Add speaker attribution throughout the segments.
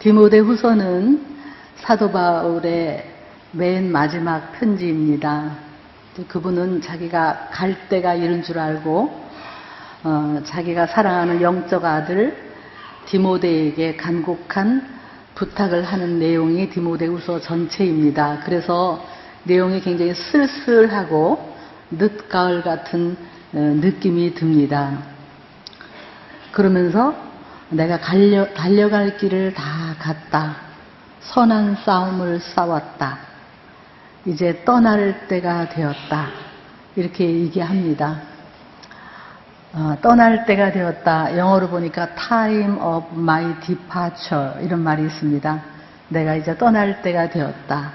Speaker 1: 디모데후서는 사도 바울의 맨 마지막 편지입니다. 그분은 자기가 갈 때가 이른 줄 알고 자기가 사랑하는 영적 아들 디모데에게 간곡한 부탁을 하는 내용이 디모데후서 전체입니다. 그래서 내용이 굉장히 쓸쓸하고 늦가을 같은 느낌이 듭니다. 그러면서 내가 달려갈 길을 다 갔다. 선한 싸움을 싸웠다. 이제 떠날 때가 되었다. 이렇게 얘기합니다. 떠날 때가 되었다. 영어로 보니까 time of my departure 이런 말이 있습니다. 내가 이제 떠날 때가 되었다.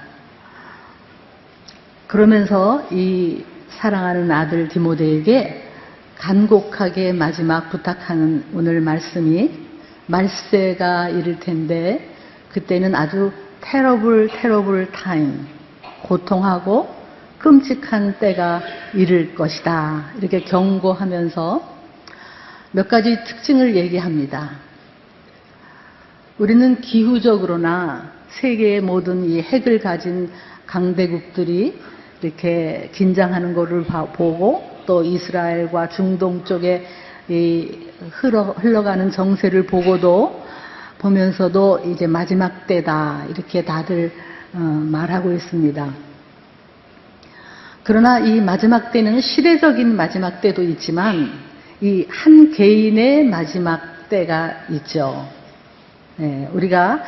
Speaker 1: 그러면서 이 사랑하는 아들 디모데에게 간곡하게 마지막 부탁하는 오늘 말씀이 말세가 이를 텐데 그때는 아주 terrible time, 고통하고 끔찍한 때가 이를 것이다. 이렇게 경고하면서 몇 가지 특징을 얘기합니다. 우리는 기후적으로나 세계의 모든 이 핵을 가진 강대국들이 이렇게 긴장하는 것을 보고 또 이스라엘과 중동 쪽에 흘러가는 정세를 보면서도 이제 마지막 때다 이렇게 다들 말하고 있습니다. 그러나 이 마지막 때는 시대적인 마지막 때도 있지만 이 한 개인의 마지막 때가 있죠. 우리가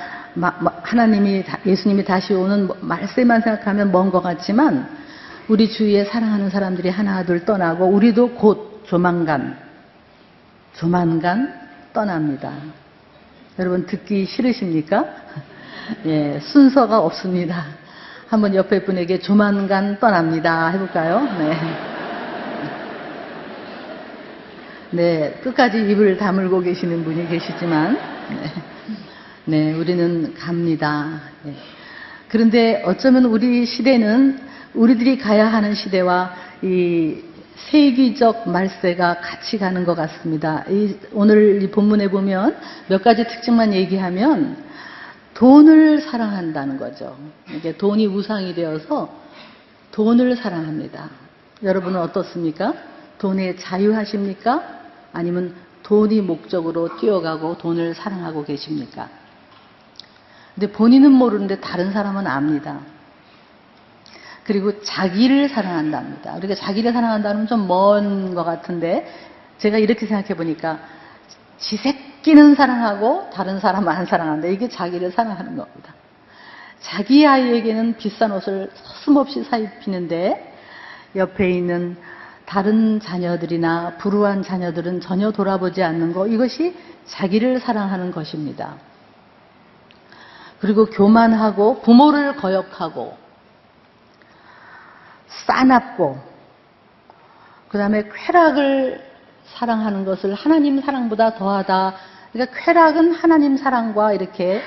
Speaker 1: 하나님이 예수님이 다시 오는 말세만 생각하면 먼 것 같지만 우리 주위에 사랑하는 사람들이 하나 둘 떠나고 우리도 곧 조만간 떠납니다. 여러분 듣기 싫으십니까? 예, 순서가 없습니다. 한번 옆에 분에게 조만간 떠납니다 해볼까요? 네, 끝까지 입을 다물고 계시는 분이 계시지만 네, 우리는 갑니다. 네. 그런데 어쩌면 우리 시대는 우리들이 가야 하는 시대와 이 세기적 말세가 같이 가는 것 같습니다. 오늘 이 본문에 보면 몇 가지 특징만 얘기하면 돈을 사랑한다는 거죠. 이게 돈이 우상이 되어서 돈을 사랑합니다. 여러분은 어떻습니까? 돈에 자유하십니까? 아니면 돈이 목적으로 뛰어가고 돈을 사랑하고 계십니까? 근데 본인은 모르는데 다른 사람은 압니다. 그리고 자기를 사랑한답니다. 우리가 자기를 사랑한다는 좀 먼 것 같은데 제가 이렇게 생각해 보니까 지 새끼는 사랑하고 다른 사람은 안 사랑한다. 이게 자기를 사랑하는 겁니다. 자기 아이에게는 비싼 옷을 서슴없이 사입히는데 옆에 있는 다른 자녀들이나 불우한 자녀들은 전혀 돌아보지 않는 것, 이것이 자기를 사랑하는 것입니다. 그리고 교만하고 부모를 거역하고 싸납고 그 다음에 쾌락을 사랑하는 것을 하나님 사랑보다 더하다. 그러니까 쾌락은 하나님 사랑과 이렇게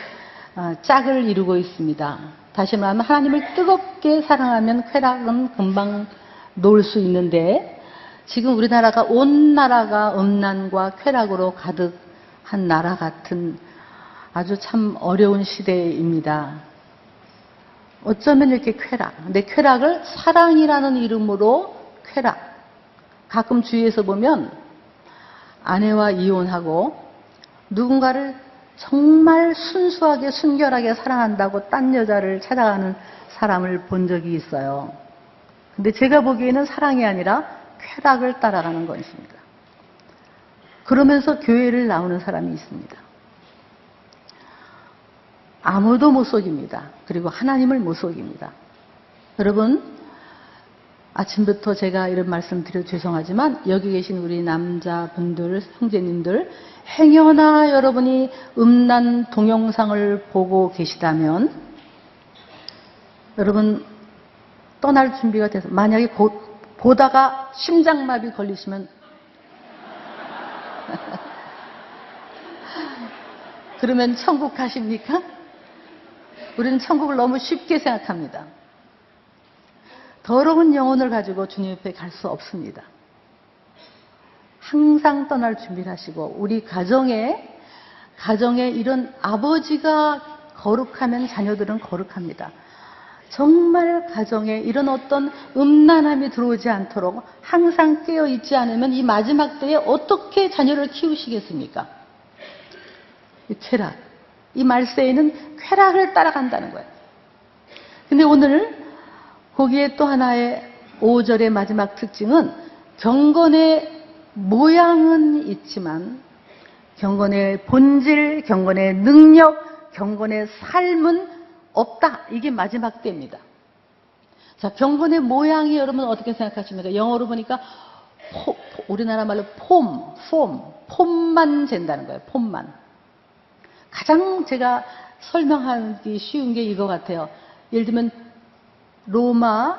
Speaker 1: 짝을 이루고 있습니다. 다시 말하면 하나님을 뜨겁게 사랑하면 쾌락은 금방 놓을 수 있는데 지금 우리나라가 온 나라가 음란과 쾌락으로 가득한 나라 같은 아주 참 어려운 시대입니다. 어쩌면 이렇게 쾌락. 근데 쾌락을 사랑이라는 이름으로 쾌락. 가끔 주위에서 보면 아내와 이혼하고 누군가를 정말 순수하게 순결하게 사랑한다고 딴 여자를 찾아가는 사람을 본 적이 있어요. 근데 제가 보기에는 사랑이 아니라 쾌락을 따라가는 것입니다. 그러면서 교회를 나오는 사람이 있습니다. 아무도 못 속입니다. 그리고 하나님을 못 속입니다. 여러분, 아침부터 제가 이런 말씀 드려 죄송하지만 여기 계신 우리 남자분들, 형제님들 행여나 여러분이 음란 동영상을 보고 계시다면 여러분 떠날 준비가 돼서 만약에 보다가 심장마비 걸리시면 그러면 천국 가십니까? 우리는 천국을 너무 쉽게 생각합니다. 더러운 영혼을 가지고 주님 옆에 갈 수 없습니다. 항상 떠날 준비를 하시고 우리 가정에 가정에 이런 아버지가 거룩하면 자녀들은 거룩합니다. 정말 가정에 이런 어떤 음란함이 들어오지 않도록 항상 깨어 있지 않으면 이 마지막 때에 어떻게 자녀를 키우시겠습니까? 이 쾌락, 이 말세에는 쾌락을 따라간다는 거예요. 근데 오늘 거기에 또 하나의 5절의 마지막 특징은 경건의 모양은 있지만 경건의 본질, 경건의 능력, 경건의 삶은 없다. 이게 마지막 때입니다. 자, 경건의 모양이 여러분 어떻게 생각하십니까? 영어로 보니까 우리나라 말로 폼만 잰다는 거예요. 폼만. 가장 제가 설명하기 쉬운 게 이거 같아요. 예를 들면 로마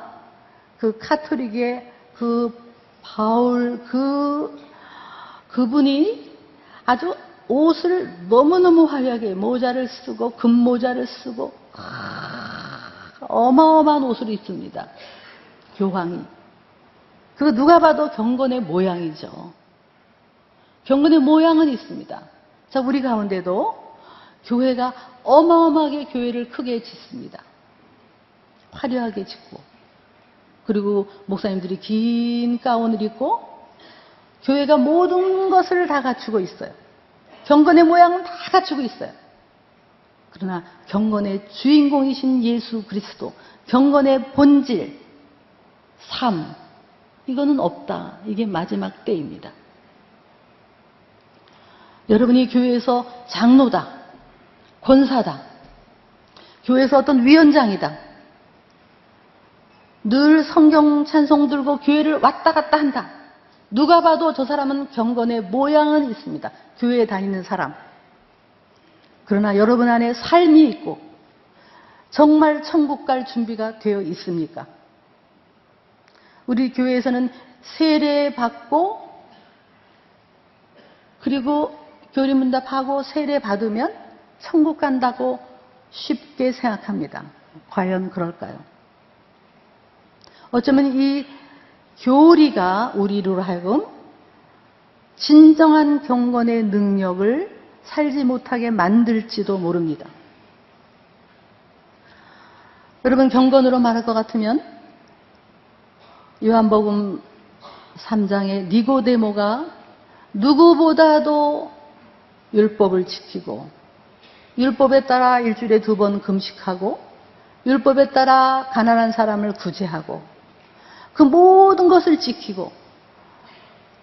Speaker 1: 그 카톨릭의 그 바울 그분이 아주 옷을 너무너무 화려하게 모자를 쓰고 금모자를 쓰고 어마어마한 옷을 입습니다. 교황이. 그거 누가 봐도 경건의 모양이죠. 경건의 모양은 있습니다. 자, 우리 가운데도 교회가 어마어마하게 교회를 크게 짓습니다. 화려하게 짓고 그리고 목사님들이 긴 가운을 입고 교회가 모든 것을 다 갖추고 있어요. 경건의 모양은 다 갖추고 있어요. 그러나 경건의 주인공이신 예수 그리스도, 경건의 본질, 삶, 이거는 없다. 이게 마지막 때입니다. 여러분이 교회에서 장로다, 권사다, 교회에서 어떤 위원장이다, 늘 성경 찬송 들고 교회를 왔다 갔다 한다. 누가 봐도 저 사람은 경건의 모양은 있습니다. 교회에 다니는 사람. 그러나 여러분 안에 삶이 있고 정말 천국 갈 준비가 되어 있습니까? 우리 교회에서는 세례 받고 그리고 교리문답하고 세례 받으면 천국 간다고 쉽게 생각합니다. 과연 그럴까요? 어쩌면 이 교리가 우리로 하여금 진정한 경건의 능력을 살지 못하게 만들지도 모릅니다. 여러분, 경건으로 말할 것 같으면 요한복음 3장의 니고데모가 누구보다도 율법을 지키고 율법에 따라 일주일에 2번 금식하고 율법에 따라 가난한 사람을 구제하고 그 모든 것을 지키고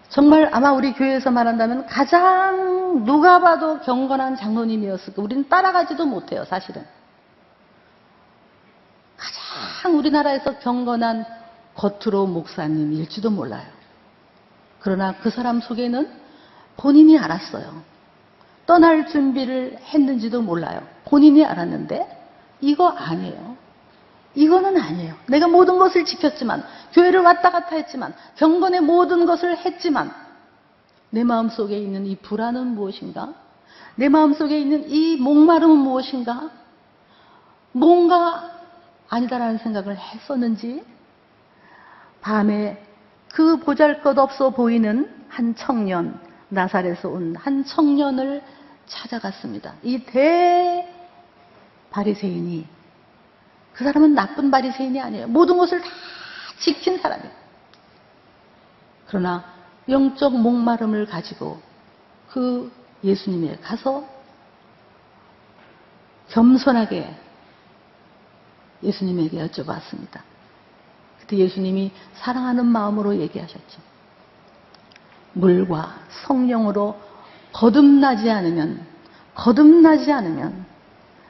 Speaker 1: 정말 아마 우리 교회에서 말한다면 가장 누가 봐도 경건한 장로님이었을 거예요. 우리는 따라가지도 못해요, 사실은. 가장 우리나라에서 경건한 겉으로 목사님일지도 몰라요. 그러나 그 사람 속에는 본인이 알았어요. 떠날 준비를 했는지도 몰라요. 본인이 알았는데 이거 아니에요. 이거는 아니에요. 내가 모든 것을 지켰지만, 교회를 왔다 갔다 했지만, 경건의 모든 것을 했지만 내 마음속에 있는 이 불안은 무엇인가? 내 마음속에 있는 이 목마름은 무엇인가? 뭔가 아니다라는 생각을 했었는지 밤에 그 보잘것없어 보이는 한 청년, 나사렛에서 온 한 청년을 찾아갔습니다. 이 대바리새인이, 그 사람은 나쁜 바리새인이 아니에요. 모든 것을 다 지킨 사람이에요. 그러나 영적 목마름을 가지고 그 예수님에 가서 겸손하게 예수님에게 여쭤봤습니다. 그때 예수님이 사랑하는 마음으로 얘기하셨죠. 물과 성령으로 거듭나지 않으면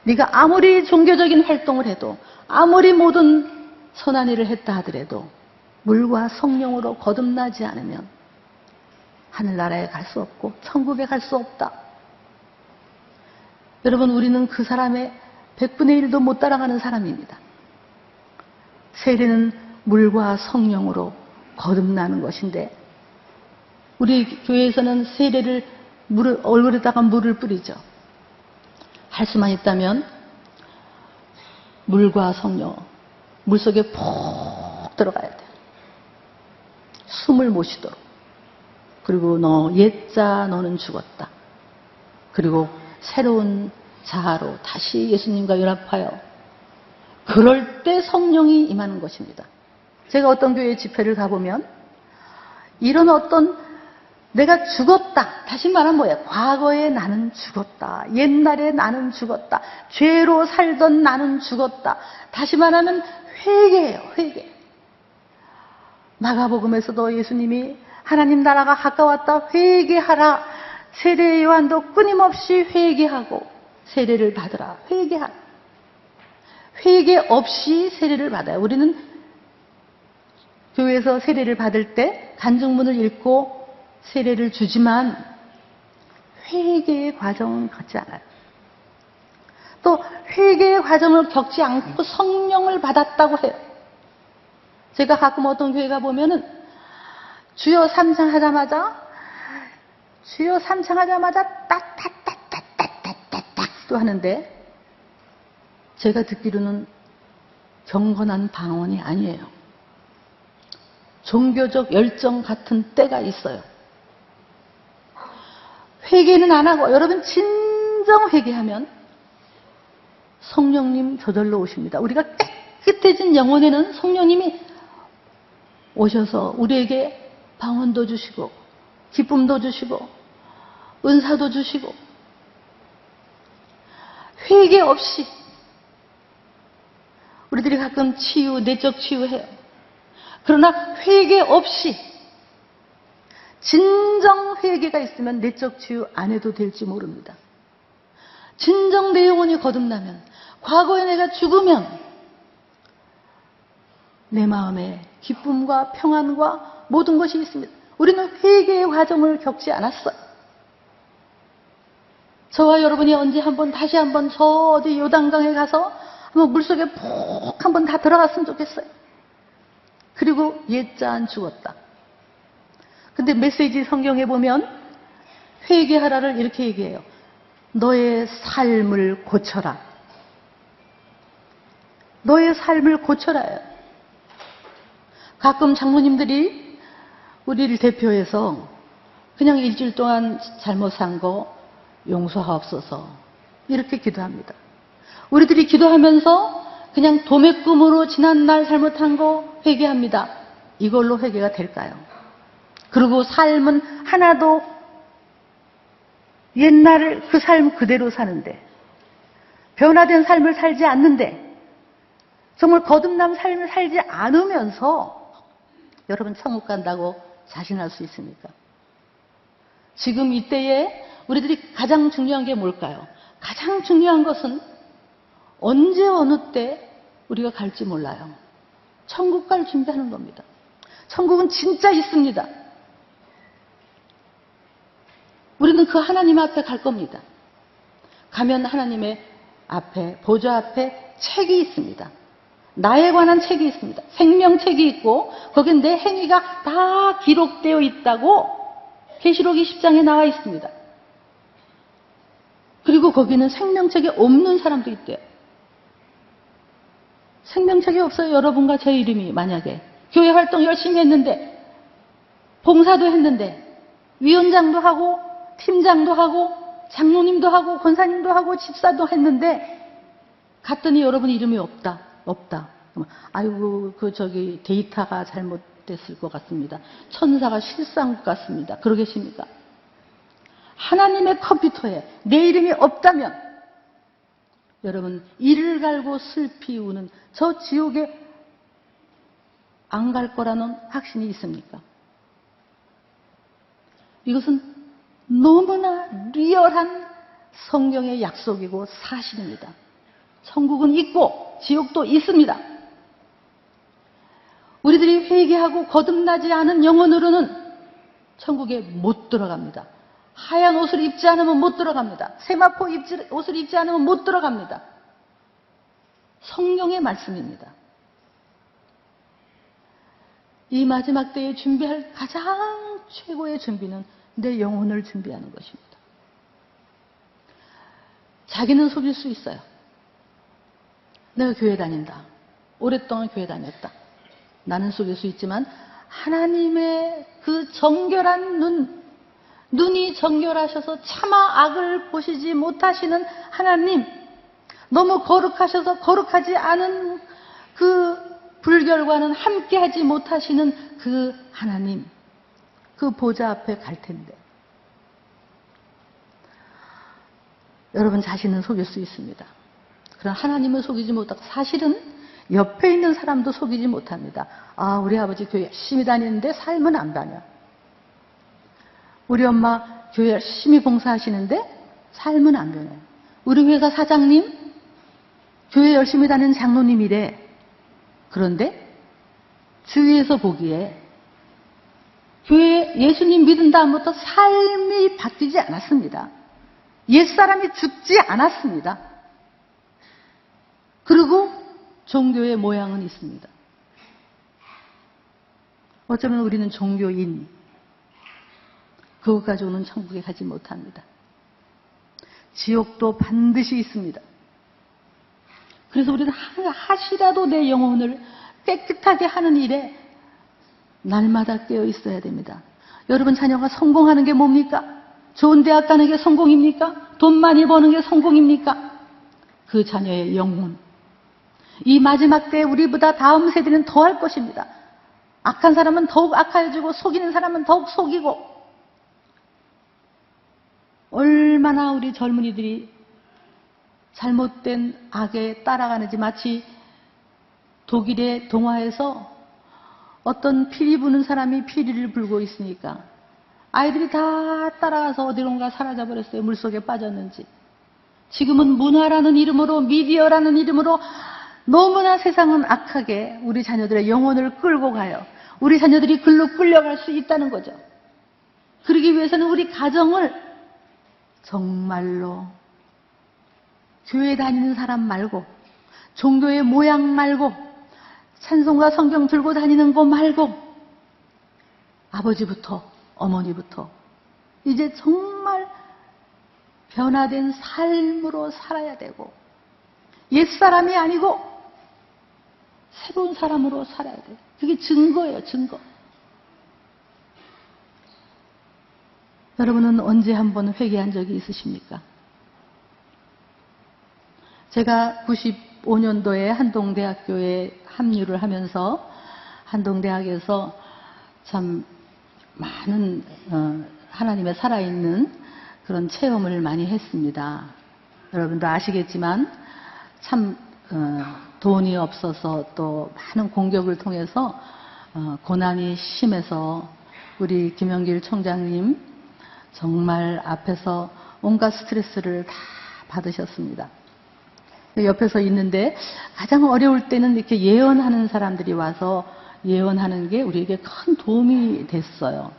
Speaker 1: 네가 아무리 종교적인 활동을 해도 아무리 모든 선한 일을 했다 하더라도 물과 성령으로 거듭나지 않으면 하늘나라에 갈 수 없고 천국에 갈 수 없다. 여러분, 우리는 그 사람의 100분의 1도 못 따라가는 사람입니다. 세례는 물과 성령으로 거듭나는 것인데 우리 교회에서는 세례를 얼굴에다가 물을 뿌리죠. 할 수만 있다면 물과 성령, 물속에 푹 들어가야 돼요. 숨을 못 쉬도록. 그리고 너 옛자 너는 죽었다. 그리고 새로운 자아로 다시 예수님과 연합하여 그럴 때 성령이 임하는 것입니다. 제가 어떤 교회 집회를 가보면 이런 어떤 내가 죽었다. 다시 말하면 뭐야? 과거에 나는 죽었다. 옛날에 나는 죽었다. 죄로 살던 나는 죽었다. 다시 말하면 회개예요. 회개. 마가복음에서도 예수님이 하나님 나라가 가까웠다. 회개하라. 세례 요한도 끊임없이 회개하고 세례를 받으라. 회개하라. 회개 없이 세례를 받아요. 우리는 교회에서 세례를 받을 때 간증문을 읽고 세례를 주지만 회개의 과정은 겪지 않아요. 또 회개의 과정을 겪지 않고 성령을 받았다고 해요. 제가 가끔 어떤 교회 가보면은 주여 삼창하자마자 따따따따따따따따 또 하는데 제가 듣기로는 경건한 방언이 아니에요. 종교적 열정 같은 때가 있어요. 회개는 안 하고 여러분 진정 회개하면 성령님 저절로 오십니다. 우리가 깨끗해진 영혼에는 성령님이 오셔서 우리에게 방언도 주시고 기쁨도 주시고 은사도 주시고 회개 없이 우리들이 가끔 치유, 내적 치유해요. 그러나 회개 없이 진정 회개가 있으면 내적 치유 안 해도 될지 모릅니다. 진정 내 영혼이 거듭나면 과거에 내가 죽으면 내 마음에 기쁨과 평안과 모든 것이 있습니다. 우리는 회개의 과정을 겪지 않았어요. 저와 여러분이 언제 다시 한번 저 어디 요단강에 가서 한번 물속에 푹 한번 다 들어갔으면 좋겠어요. 그리고 옛자는 죽었다. 근데 메시지 성경에 보면 회개하라를 이렇게 얘기해요. 너의 삶을 고쳐라. 너의 삶을 고쳐라요. 가끔 장로님들이 우리를 대표해서 그냥 일주일 동안 잘못 산 거 용서하옵소서 이렇게 기도합니다. 우리들이 기도하면서 그냥 도매금으로 지난날 잘못한 거 회개합니다. 이걸로 회개가 될까요? 그리고 삶은 하나도 옛날 그 삶 그대로 사는데 변화된 삶을 살지 않는데 정말 거듭난 삶을 살지 않으면서 여러분 천국 간다고 자신할 수 있습니까? 지금 이때에 우리들이 가장 중요한 게 뭘까요? 가장 중요한 것은 언제 어느 때 우리가 갈지 몰라요. 천국 갈 준비하는 겁니다. 천국은 진짜 있습니다. 우리는 그 하나님 앞에 갈 겁니다. 가면 하나님의 앞에, 보좌 앞에 책이 있습니다. 나에 관한 책이 있습니다. 생명책이 있고 거기에 내 행위가 다 기록되어 있다고 계시록 20장에 나와 있습니다. 그리고 거기는 생명책이 없는 사람도 있대요. 생명책이 없어요. 여러분과 제 이름이 만약에 교회 활동 열심히 했는데 봉사도 했는데 위원장도 하고 팀장도 하고 장로님도 하고 권사님도 하고 집사도 했는데 갔더니 여러분 이름이 없다. 아이고 데이터가 잘못됐을 것 같습니다. 천사가 실수한 것 같습니다. 그러 계십니까? 하나님의 컴퓨터에 내 이름이 없다면 여러분 이를 갈고 슬피 우는 저 지옥에 안 갈 거라는 확신이 있습니까? 이것은 너무나 리얼한 성경의 약속이고 사실입니다. 천국은 있고 지옥도 있습니다. 우리들이 회개하고 거듭나지 않은 영혼으로는 천국에 못 들어갑니다. 하얀 옷을 입지 않으면 못 들어갑니다. 세마포 옷을 입지 않으면 못 들어갑니다. 성경의 말씀입니다. 이 마지막 때에 준비할 가장 최고의 준비는 내 영혼을 준비하는 것입니다. 자기는 속일 수 있어요. 내가 교회 다닌다. 오랫동안 교회 다녔다. 나는 속일 수 있지만 하나님의 그 정결한 눈, 눈이 정결하셔서 차마 악을 보시지 못하시는 하나님, 너무 거룩하셔서 거룩하지 않은 그 불결과는 함께하지 못하시는 그 하나님, 그 보좌 앞에 갈 텐데 여러분 자신은 속일 수 있습니다. 그러나 하나님을 속이지 못하고 사실은 옆에 있는 사람도 속이지 못합니다. 아, 우리 아버지 교회 열심히 다니는데 삶은 안 다녀. 우리 엄마 교회 열심히 봉사하시는데 삶은 안 변해요. 우리 회사 사장님 교회 열심히 다니는 장로님이래. 그런데 주위에서 보기에 교회 예수님 믿은 다음부터 삶이 바뀌지 않았습니다. 옛사람이 죽지 않았습니다. 그리고 종교의 모양은 있습니다. 어쩌면 우리는 종교인, 그것 가지고는 천국에 가지 못합니다. 지옥도 반드시 있습니다. 그래서 우리는 하시라도 내 영혼을 깨끗하게 하는 일에 날마다 깨어 있어야 됩니다. 여러분 자녀가 성공하는 게 뭡니까? 좋은 대학 가는 게 성공입니까? 돈 많이 버는 게 성공입니까? 그 자녀의 영혼. 이 마지막 때에 우리보다 다음 세대는 더 할 것입니다. 악한 사람은 더욱 악해지고 속이는 사람은 더욱 속이고, 얼마나 우리 젊은이들이 잘못된 악에 따라가는지. 마치 독일의 동화에서 어떤 피리 부는 사람이 피리를 불고 있으니까 아이들이 다 따라가서 어디론가 사라져버렸어요. 물속에 빠졌는지. 지금은 문화라는 이름으로, 미디어라는 이름으로 너무나 세상은 악하게 우리 자녀들의 영혼을 끌고 가요. 우리 자녀들이 글로 끌려갈 수 있다는 거죠. 그러기 위해서는 우리 가정을 정말로 교회 다니는 사람 말고, 종교의 모양 말고, 찬송과 성경 들고 다니는 거 말고, 아버지부터 어머니부터 이제 정말 변화된 삶으로 살아야 되고, 옛사람이 아니고 새로운 사람으로 살아야 돼요. 그게 증거예요, 증거. 여러분은 언제 한번 회개한 적이 있으십니까? 제가 95년도에 한동대학교에 합류를 하면서 한동대학에서 참 많은 하나님의 살아있는 그런 체험을 많이 했습니다. 여러분도 아시겠지만 참 돈이 없어서 또 많은 공격을 통해서 고난이 심해서 우리 김영길 총장님 정말 앞에서 온갖 스트레스를 다 받으셨습니다. 옆에서 있는데 가장 어려울 때는 이렇게 예언하는 사람들이 와서 예언하는 게 우리에게 큰 도움이 됐어요.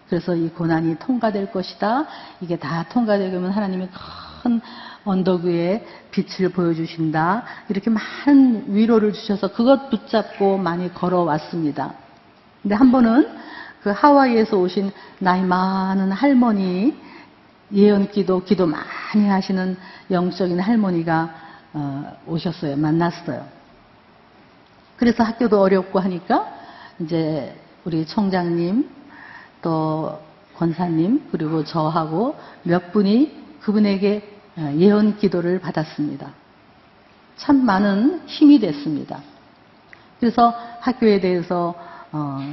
Speaker 1: 그래서 이 고난이 통과될 것이다. 이게 다 통과되면 하나님이 큰 언덕 위에 빛을 보여주신다. 이렇게 많은 위로를 주셔서 그것 붙잡고 많이 걸어왔습니다. 근데 한 번은 그 하와이에서 오신 나이 많은 할머니, 예언기도, 기도 많이 하시는 영적인 할머니가 오셨어요. 만났어요. 그래서 학교도 어렵고 하니까 이제 우리 총장님 또 권사님 그리고 저하고 몇 분이 그분에게 예언 기도를 받았습니다. 참 많은 힘이 됐습니다. 그래서 학교에 대해서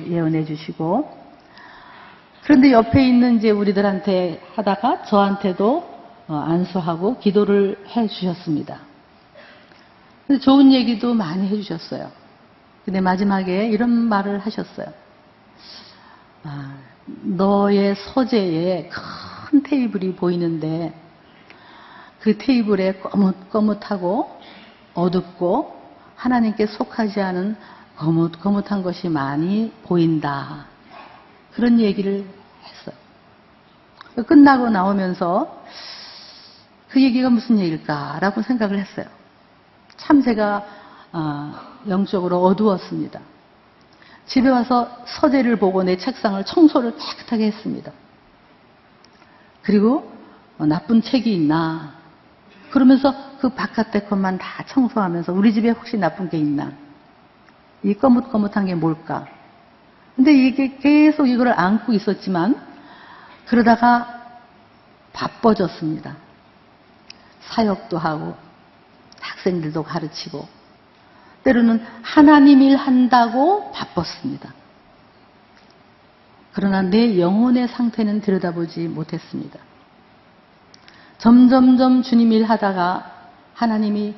Speaker 1: 예언해 주시고, 그런데 옆에 있는 이제 우리들한테 하다가 저한테도 안수하고 기도를 해 주셨습니다. 좋은 얘기도 많이 해 주셨어요. 근데 마지막에 이런 말을 하셨어요. 너의 서재에 큰 테이블이 보이는데 그 테이블에 거뭇거뭇하고 어둡고 하나님께 속하지 않은 거뭇거뭇한 것이 많이 보인다. 그런 얘기를 했어요. 끝나고 나오면서 그 얘기가 무슨 얘기일까라고 생각을 했어요. 참 제가 영적으로 어두웠습니다. 집에 와서 서재를 보고 내 책상을 청소를 깨끗하게 했습니다. 그리고 나쁜 책이 있나 그러면서 그 바깥에 것만 다 청소하면서 우리 집에 혹시 나쁜 게 있나, 이 거뭇거뭇한 게 뭘까. 근데 이게 계속 이걸 안고 있었지만 그러다가 바빠졌습니다. 사역도 하고 학생들도 가르치고 때로는 하나님 일 한다고 바빴습니다. 그러나 내 영혼의 상태는 들여다보지 못했습니다. 점점점 주님 일 하다가 하나님이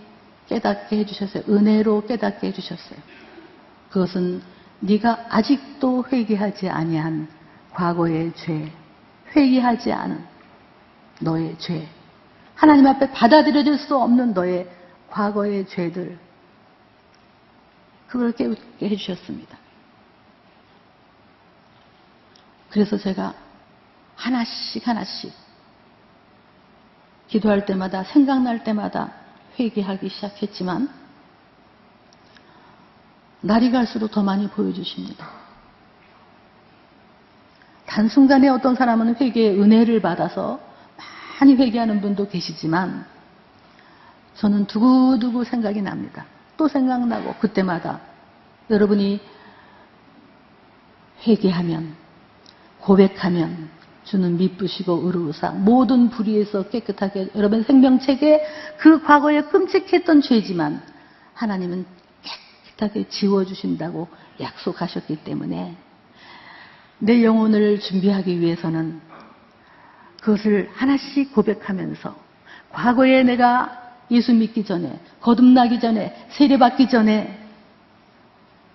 Speaker 1: 깨닫게 해주셨어요. 은혜로 깨닫게 해주셨어요. 그것은 네가 아직도 회개하지 아니한 과거의 죄, 회개하지 않은 너의 죄, 하나님 앞에 받아들여질 수 없는 너의 과거의 죄들, 그걸 깨닫게 해주셨습니다. 그래서 제가 하나씩 기도할 때마다, 생각날 때마다 회개하기 시작했지만 날이 갈수록 더 많이 보여주십니다. 단순간에 어떤 사람은 회개의 은혜를 받아서 많이 회개하는 분도 계시지만 저는 두고두고 생각이 납니다. 또 생각나고 그때마다 여러분이 회개하면, 고백하면 주는 미쁘시고 의로우사 모든 불의에서 깨끗하게, 여러분 생명책에 그 과거에 끔찍했던 죄지만 하나님은 깨끗하게 지워주신다고 약속하셨기 때문에 내 영혼을 준비하기 위해서는 그것을 하나씩 고백하면서 과거에 내가 예수 믿기 전에, 거듭나기 전에, 세례받기 전에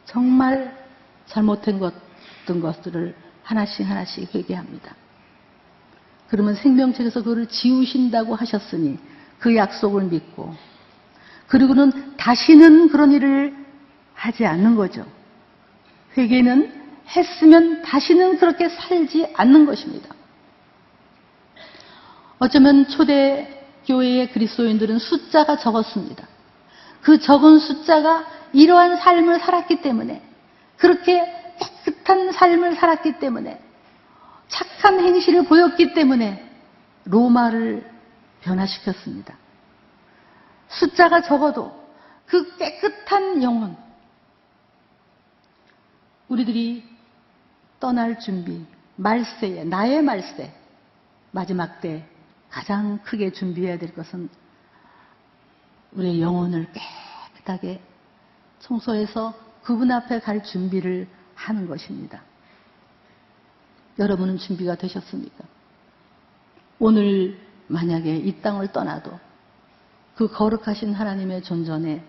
Speaker 1: 정말 잘못된 어떤 것들을 하나씩 회개합니다. 그러면 생명책에서 그거를 지우신다고 하셨으니 그 약속을 믿고, 그리고는 다시는 그런 일을 하지 않는 거죠. 회개는 했으면 다시는 그렇게 살지 않는 것입니다. 어쩌면 초대교회의 그리스도인들은 숫자가 적었습니다. 그 적은 숫자가 이러한 삶을 살았기 때문에, 그렇게 깨끗한 삶을 살았기 때문에, 착한 행실을 보였기 때문에 로마를 변화시켰습니다. 숫자가 적어도 그 깨끗한 영혼, 우리들이 떠날 준비, 말세에, 나의 말세, 마지막 때 가장 크게 준비해야 될 것은 우리의 영혼을 깨끗하게 청소해서 그분 앞에 갈 준비를 하는 것입니다. 여러분은 준비가 되셨습니까? 오늘 만약에 이 땅을 떠나도 그 거룩하신 하나님의 존전에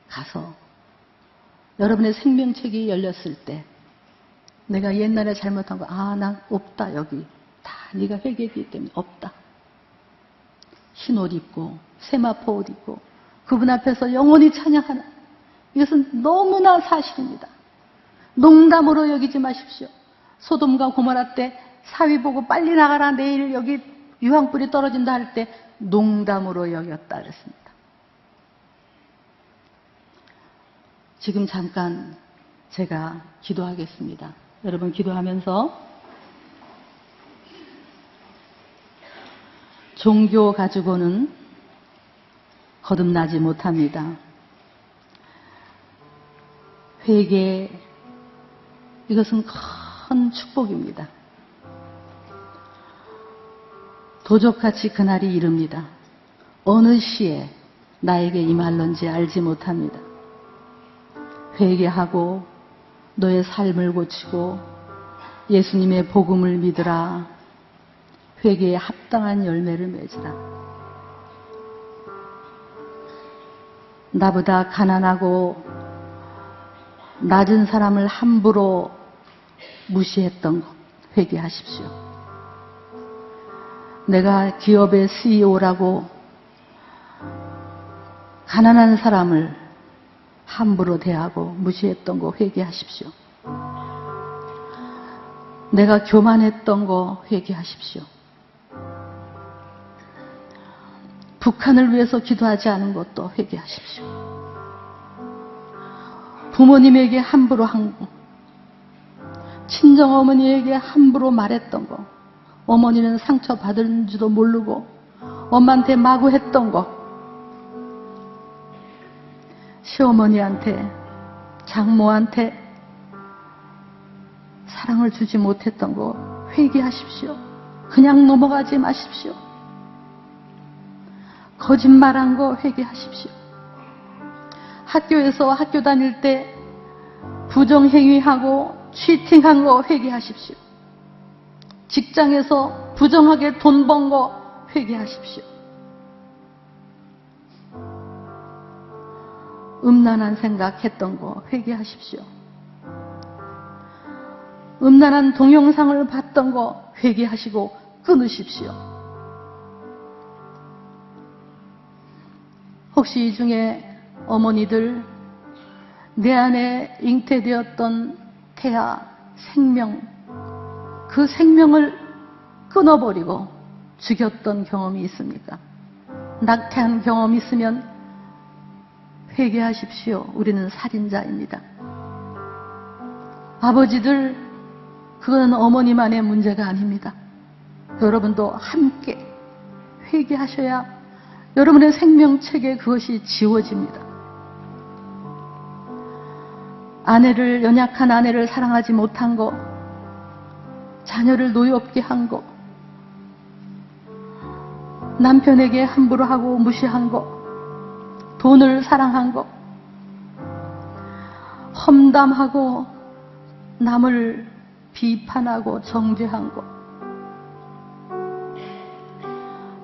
Speaker 1: 가서 여러분의 생명책이 열렸을 때 내가 옛날에 잘못한 거, 나 없다, 여기. 다 네가 회개했기 때문에 없다. 흰 옷 입고 세마포 옷 입고 그분 앞에서 영원히 찬양하는, 이것은 너무나 사실입니다. 농담으로 여기지 마십시오. 소돔과 고모라 때 사위 보고 빨리 나가라, 내일 여기 유황불이 떨어진다 할 때 농담으로 여겼다 그랬습니다. 지금 잠깐 제가 기도하겠습니다. 여러분 기도하면서 종교 가지고는 거듭나지 못합니다. 회개, 이것은 큰 축복입니다. 도적같이 그날이 이릅니다. 어느 시에 나에게 임할런지 알지 못합니다. 회개하고 너의 삶을 고치고 예수님의 복음을 믿으라. 회개에 합당한 열매를 맺으라. 나보다 가난하고 낮은 사람을 함부로 무시했던 것 회개하십시오. 내가 기업의 CEO라고 가난한 사람을 함부로 대하고 무시했던 거 회개하십시오. 내가 교만했던 거 회개하십시오. 북한을 위해서 기도하지 않은 것도 회개하십시오. 부모님에게 함부로 한 거, 친정어머니에게 함부로 말했던 거, 어머니는 상처받은지도 모르고 엄마한테 마구 했던 거, 시어머니한테, 장모한테 사랑을 주지 못했던 거 회개하십시오. 그냥 넘어가지 마십시오. 거짓말한 거 회개하십시오. 학교에서 학교 다닐 때 부정행위하고 치팅한 거 회개하십시오. 직장에서 부정하게 돈 번 거 회개하십시오. 음란한 생각했던 거 회개하십시오. 음란한 동영상을 봤던 거 회개하시고 끊으십시오. 혹시 이 중에 어머니들 내 안에 잉태되었던 태아, 생명, 그 생명을 끊어버리고 죽였던 경험이 있습니까? 낙태한 경험이 있으면 회개하십시오. 우리는 살인자입니다. 아버지들, 그건 어머니만의 문제가 아닙니다. 여러분도 함께 회개하셔야 여러분의 생명책에 그것이 지워집니다. 연약한 아내를 사랑하지 못한 거, 자녀를 노엽게 한 거, 남편에게 함부로 하고 무시한 거, 돈을 사랑한 거, 험담하고 남을 비판하고 정죄한 거,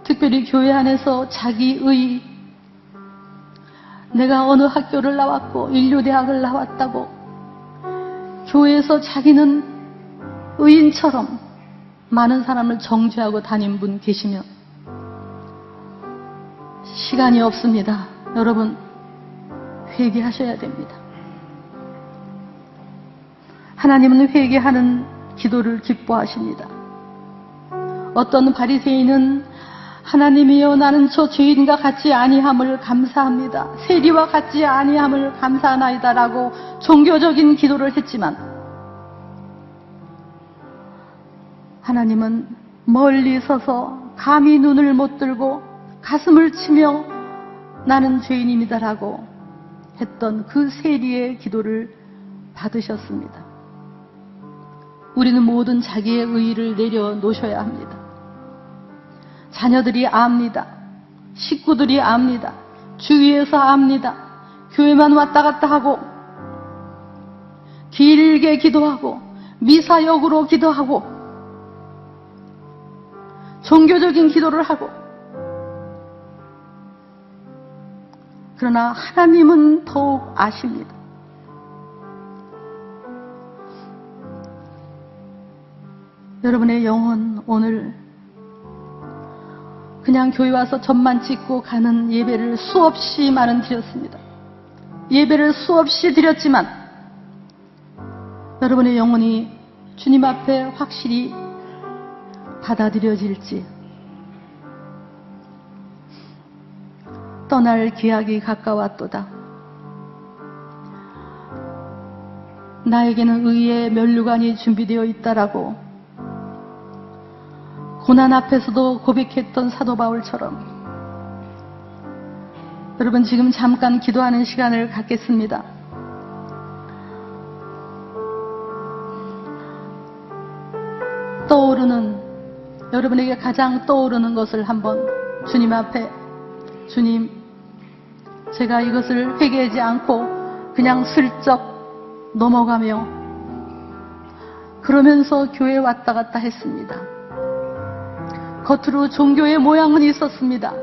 Speaker 1: 특별히 교회 안에서 자기의, 내가 어느 학교를 나왔고 인류대학을 나왔다고 교회에서 자기는 의인처럼 많은 사람을 정죄하고 다닌 분 계시면 시간이 없습니다. 여러분, 회개하셔야 됩니다. 하나님은 회개하는 기도를 기뻐하십니다. 어떤 바리새인은 하나님이여, 나는 저 죄인과 같지 아니함을 감사합니다. 세리와 같지 아니함을 감사하나이다 라고 종교적인 기도를 했지만 하나님은 멀리 서서 감히 눈을 못 들고 가슴을 치며 나는 죄인입니다 라고 했던 그 세리의 기도를 받으셨습니다. 우리는 모든 자기의 의의를 내려놓으셔야 합니다. 자녀들이 압니다. 식구들이 압니다. 주위에서 압니다. 교회만 왔다 갔다 하고 길게 기도하고 미사역으로 기도하고 종교적인 기도를 하고, 그러나 하나님은 더욱 아십니다. 여러분의 영혼, 오늘 그냥 교회 와서 점만 찍고 가는 예배를 수없이 많은 드렸습니다. 예배를 수없이 드렸지만 여러분의 영혼이 주님 앞에 확실히 받아들여질지, 떠날 기약이 가까웠도다. 나에게는 의의 면류관이 준비되어 있다라고 고난 앞에서도 고백했던 사도 바울처럼 여러분, 지금 잠깐 기도하는 시간을 갖겠습니다. 떠오르는, 여러분에게 가장 떠오르는 것을 한번 주님 앞에, 주님, 제가 이것을 회개하지 않고 그냥 슬쩍 넘어가며 그러면서 교회에 왔다 갔다 했습니다. 겉으로 종교의 모양은 있었습니다.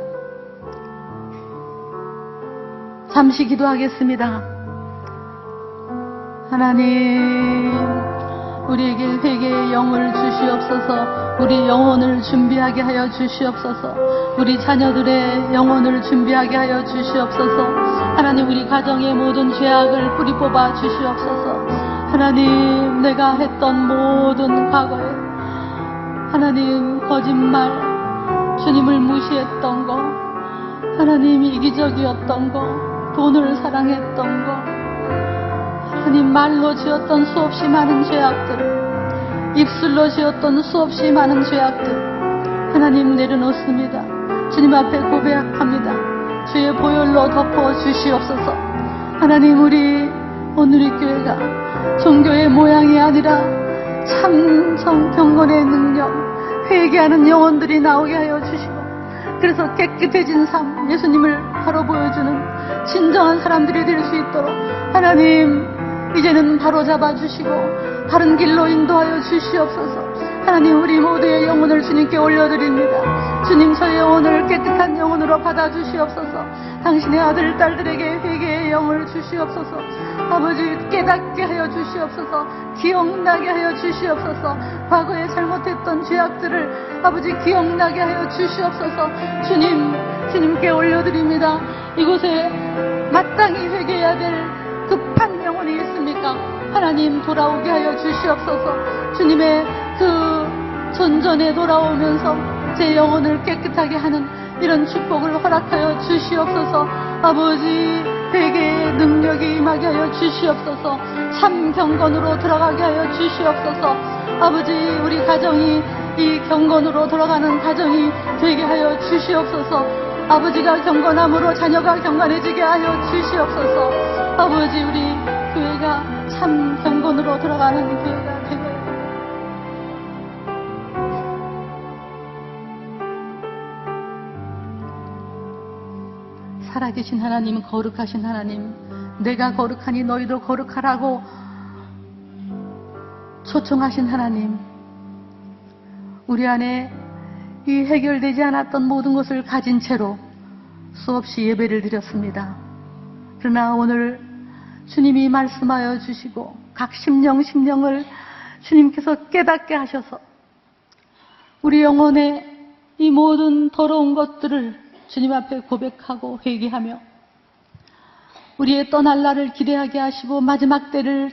Speaker 1: 잠시 기도하겠습니다. 하나님, 우리에게 회개의 영을 주시옵소서. 우리 영혼을 준비하게 하여 주시옵소서. 우리 자녀들의 영혼을 준비하게 하여 주시옵소서. 하나님, 우리 가정의 모든 죄악을 뿌리 뽑아 주시옵소서. 하나님, 내가 했던 모든 과거에 하나님, 거짓말, 주님을 무시했던 거, 하나님 이기적이었던 거, 돈을 사랑했던 거, 하나님 말로 지었던 수없이 많은 죄악들, 입술로 지었던 수없이 많은 죄악들, 하나님 내려놓습니다. 주님 앞에 고백합니다. 주의 보혈로 덮어 주시옵소서. 하나님, 우리 오늘의 교회가 종교의 모양이 아니라 참 경건의 능력, 회개하는 영혼들이 나오게 하여 주시고, 그래서 깨끗해진 삶, 예수님을 바로 보여주는 진정한 사람들이 될 수 있도록 하나님 이제는 바로 잡아주시고 바른 길로 인도하여 주시옵소서. 하나님, 우리 모두의 영혼을 주님께 올려드립니다. 주님, 저의 영혼을 깨끗한 영혼으로 받아주시옵소서. 당신의 아들, 딸들에게 회개의 영을 주시옵소서. 아버지, 깨닫게 하여 주시옵소서. 기억나게 하여 주시옵소서. 과거에 잘못했던 죄악들을 아버지 기억나게 하여 주시옵소서. 주님께 올려드립니다. 이곳에 마땅히 회개해야 될 급한 영혼이 있습니까? 하나님, 돌아오게 하여 주시옵소서. 주님의 그 전전에 돌아오면서 제 영혼을 깨끗하게 하는 이런 축복을 허락하여 주시옵소서. 아버지, 회개의 능력이 임하게 하여 주시옵소서. 참 경건으로 들어가게 하여 주시옵소서. 아버지, 우리 가정이 이 경건으로 돌아가는 가정이 되게 하여 주시옵소서. 아버지가 경건함으로 자녀가 경건해지게 하여 주시옵소서. 아버지, 우리 교회가 참 경건으로 돌아가는 교회가 되게 하여 살아계신 하나님, 거룩하신 하나님, 내가 거룩하니 너희도 거룩하라고 초청하신 하나님, 우리 안에 이 해결되지 않았던 모든 것을 가진 채로 수없이 예배를 드렸습니다. 그러나 오늘 주님이 말씀하여 주시고 각 심령을 주님께서 깨닫게 하셔서 우리 영혼의 이 모든 더러운 것들을 주님 앞에 고백하고 회개하며 우리의 떠날 날을 기대하게 하시고 마지막 때를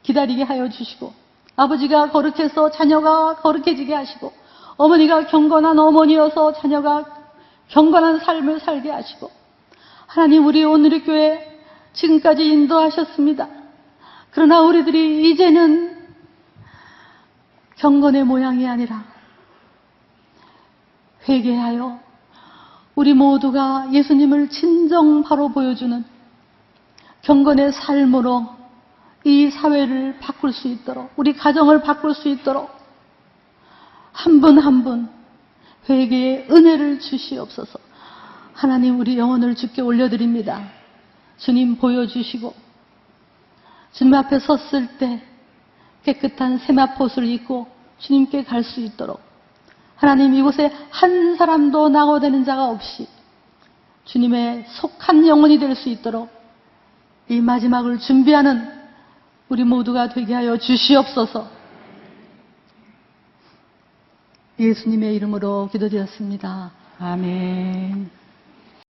Speaker 1: 기다리게 하여 주시고, 아버지가 거룩해서 자녀가 거룩해지게 하시고, 어머니가 경건한 어머니여서 자녀가 경건한 삶을 살게 하시고, 하나님, 우리 오늘의 교회 지금까지 인도하셨습니다. 그러나 우리들이 이제는 경건의 모양이 아니라 회개하여 우리 모두가 예수님을 진정 바로 보여주는 경건의 삶으로 이 사회를 바꿀 수 있도록, 우리 가정을 바꿀 수 있도록 한 분 한 분 회개의 은혜를 주시옵소서. 하나님, 우리 영혼을 주께 올려드립니다. 주님 보여주시고 주님 앞에 섰을 때 깨끗한 세마포옷을 입고 주님께 갈 수 있도록, 하나님, 이곳에 한 사람도 낙오되는 자가 없이 주님의 속한 영혼이 될 수 있도록 이 마지막을 준비하는 우리 모두가 되게 하여 주시옵소서. 예수님의 이름으로 기도드렸습니다. 아멘.